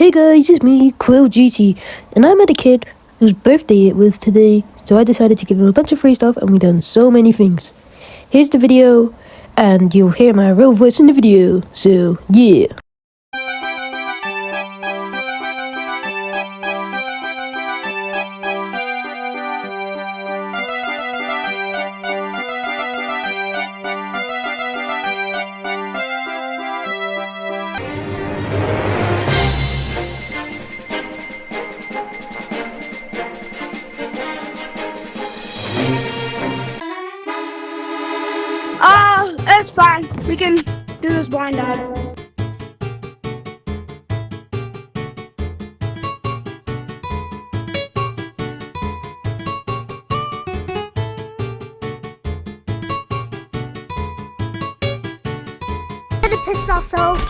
Hey guys, it's me, Quill GT, and I met a kid whose birthday it was today, so I decided to give him a bunch of free stuff, and we done so many things. Here's the video, and you'll hear my real voice in the video, so yeah. It's fine. We can do this blind eye. I'm gonna piss myself.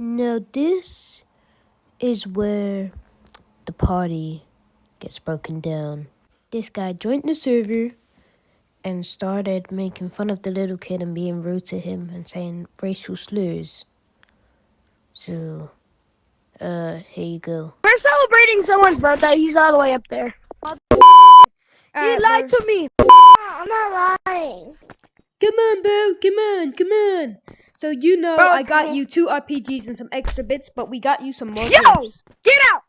Now this is where the party gets broken down. This guy joined the server and started making fun of the little kid and being rude to him and saying racial slurs. So, here you go. We're celebrating someone's birthday. He's all the way up there. He lied to me. I'm not lying. Come on, bro. Come on. So you know Bro, I got you 2 RPGs and some extra bits, but we got you some more Yo, games. get out.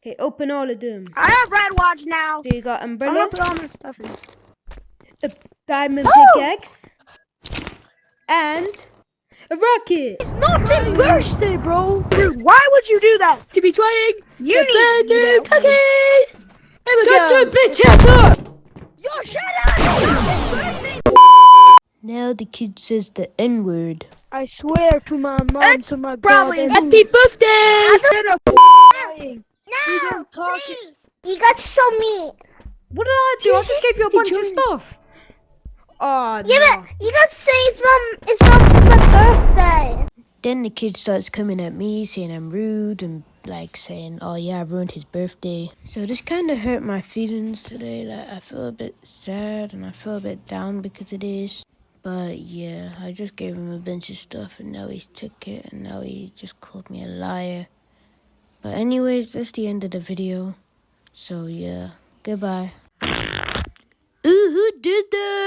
Okay, open all of them. I have Red Watch now. So you got I'm umbrella, gonna put all my stuff in. a diamond pickaxe, and a rocket. It's not his birthday, bro. Dude, why would you do that? To be trying You need to do that. cookies. Shut go. your bitch ass up! Yo, shut up. It's his birthday. Now the kid says the N-word. I swear to my mom, to my brother. Happy birthday! No, please. You got so mean. What did I do? I just gave you a bunch of stuff. Oh, Yeah, no. but you got to say it's not my birthday. Then the kid starts coming at me, saying I'm rude and like saying, oh yeah, I ruined his birthday. So this kind of hurt my feelings today. Like I feel a bit sad and I feel a bit down because of this. But yeah, I just gave him a bunch of stuff and now he's took it and now he just called me a liar. But anyways, that's the end of the video. So yeah, goodbye. Ooh, who did that?